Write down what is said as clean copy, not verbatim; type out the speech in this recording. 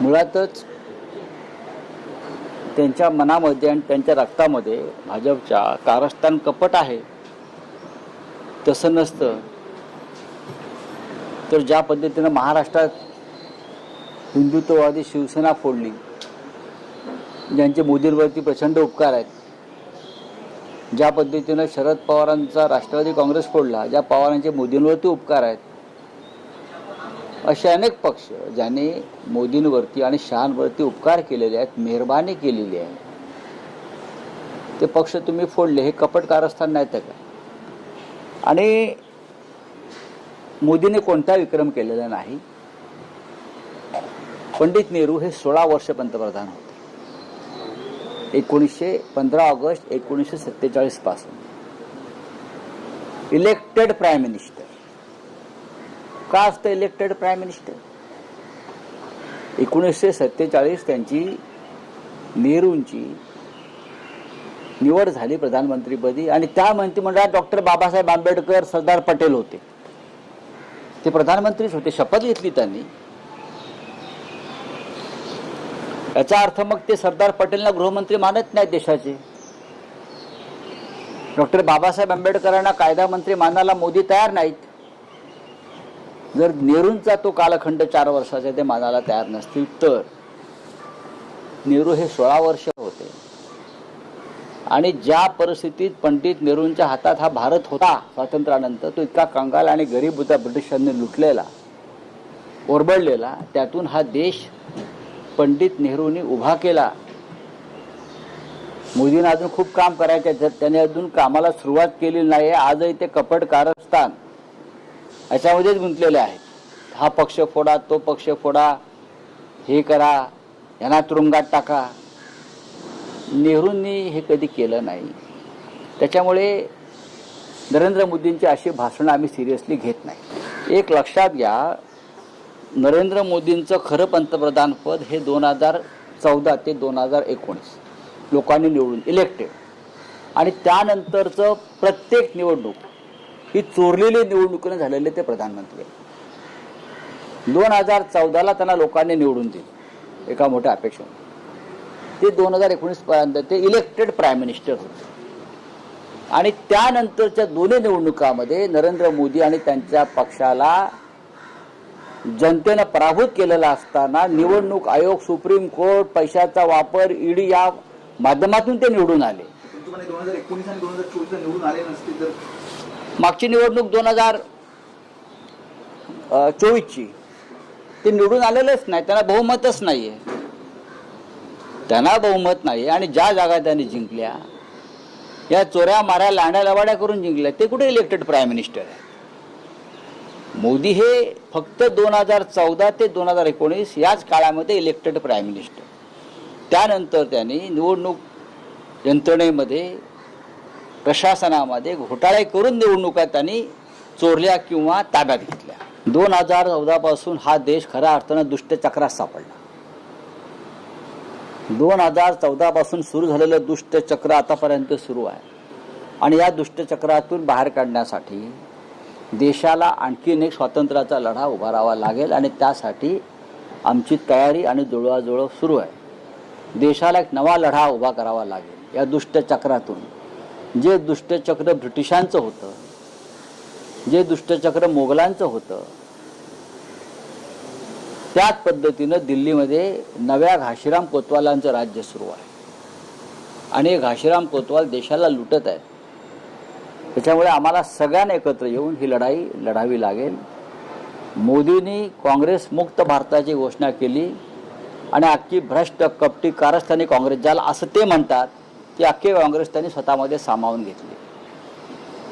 मुळातच त्यांच्या मनामध्ये आणि त्यांच्या रक्तामध्ये भाजपच्या कारस्थान कपट आहे. तसं नसतं तर ज्या पद्धतीनं महाराष्ट्रात हिंदुत्ववादी शिवसेना फोडली, ज्यांचे मोदींवरती प्रचंड उपकार आहेत, ज्या पद्धतीनं शरद पवारांचा राष्ट्रवादी काँग्रेस फोडला, ज्या पवारांचे मोदींवरती उपकार आहेत, असे अनेक पक्ष ज्यांनी मोदींवरती आणि शहांवरती उपकार केलेले आहेत, मेहरबानी केलेली आहे, ते पक्ष तुम्ही फोडले. हे कपट कारस्थान नाही तर का? आणि मोदीने कोणता विक्रम केलेला नाही. पंडित नेहरू हे 16 वर्ष पंतप्रधान होते. 15 ऑगस्ट 1947 पासून इलेक्टेड प्राईम मिनिस्टर. का असतं इलेक्टेड प्राईम मिनिस्टर? 1947 त्यांची नेहरूंची निवड झाली प्रधानमंत्रीपदी आणि त्या मंत्रिमंडळात डॉक्टर बाबासाहेब आंबेडकर, सरदार पटेल होते. ते प्रधानमंत्रीच होते. शपथ घेतली त्यांनी. याचा अर्थ मग ते सरदार पटेलला गृहमंत्री मानत नाहीत देशाचे. डॉक्टर बाबासाहेब आंबेडकरांना कायदा मंत्री मानायला मोदी तयार नाहीत. जर नेहरूंचा तो कालखंड 4 वर्षाचा ते मानायला तयार नसतील तर नेहरू हे 16 वर्ष होते. आणि ज्या परिस्थितीत पंडित नेहरूंच्या हातात हा भारत होता स्वातंत्र्यानंतर, तो इतका कंगाल आणि गरीब होता, ब्रिटिशांनी लुटलेला, ओरबडलेला, त्यातून हा देश पंडित नेहरूंनी उभा केला. मोदींना अजून खूप काम करायचे, त्याने अजून कामाला सुरुवात केली नाही. आजही ते कपट कारस्थान याच्यामध्येच गुंतलेले आहेत. हा पक्ष फोडा, तो पक्ष फोडा, हे करा, यांना तुरुंगात टाका. नेहरूंनी हे कधी केलं नाही. त्याच्यामुळे नरेंद्र मोदींची अशी भाषणं आम्ही सिरियसली घेत नाही. एक लक्षात घ्या, नरेंद्र मोदींचं खरं पंतप्रधानपद हे 2014 ते 2019 लोकांनी निवडून इलेक्टेड, आणि त्यानंतरचं प्रत्येक निवडणूक ही चोरलेली निवडणुकीने झालेले ते प्रधानमंत्री. 2014ला त्यांना लोकांनी निवडून दिले एका मोठ्या अपेक्षा. ते 2019 पर्यंत ते इलेक्टेड प्राईम मिनिस्टर होते. आणि त्यानंतरच्या दोन्ही निवडणुकांमध्ये नरेंद्र मोदी आणि त्यांच्या पक्षाला जनतेनं पराभूत केलेला असताना निवडणूक आयोग, सुप्रीम कोर्ट, पैशाचा वापर, ईडी या माध्यमातून ते निवडून आले. 2019 आणि 2024 निवडून आले नसते तर मागची निवडणूक 2024ची ते निवडून आलेलेच नाही. त्यांना बहुमतच नाहीये. त्यांना बहुमत नाही. आणि ज्या जागा त्यांनी जिंकल्या, या चोऱ्या माऱ्या, लांड्या लवाड्या करून जिंकल्या, ते कुठे इलेक्टेड प्राईम मिनिस्टर आहे? मोदी हे फक्त 2014 ते 2019 याच काळामध्ये इलेक्टेड प्राईम मिनिस्टर. त्यानंतर त्यांनी निवडणूक यंत्रणेमध्ये, प्रशासनामध्ये घोटाळे करून निवडणुका त्यांनी चोरल्या किंवा ताब्यात घेतल्या. 2014 पासून हा देश खऱ्या अर्थानं दुष्टचक्रात सापडला. 2014 पासून सुरू झालेलं दुष्टचक्र आतापर्यंत सुरू आहे. आणि या दुष्टचक्रातून बाहेर काढण्यासाठी देशाला आणखीन एक स्वातंत्र्याचा लढा उभारावा लागेल. आणि त्यासाठी आमची तयारी आणि जुळवाजुळव सुरू आहे. देशाला एक नवा लढा उभा करावा लागेल या दुष्टचक्रातून. जे दुष्टचक्र ब्रिटिशांचं होतं, जे दुष्टचक्र मोगलांचं होतं, त्याच पद्धतीनं दिल्लीमध्ये नव्या घाशीराम कोतवालांचं राज्य सुरू आहे. आणि घाशीराम कोतवाल देशाला लुटत आहेत. त्याच्यामुळे आम्हाला सगळ्यांना एकत्र येऊन ही लढाई लढावी लागेल. मोदींनी काँग्रेस मुक्त भारताची घोषणा केली आणि अख्खी भ्रष्ट, कपटी, कारस्थानी काँग्रेस, ज्याला असं ते म्हणतात, ती अख्खी काँग्रेस त्यांनी स्वतःमध्ये सामावून घेतली.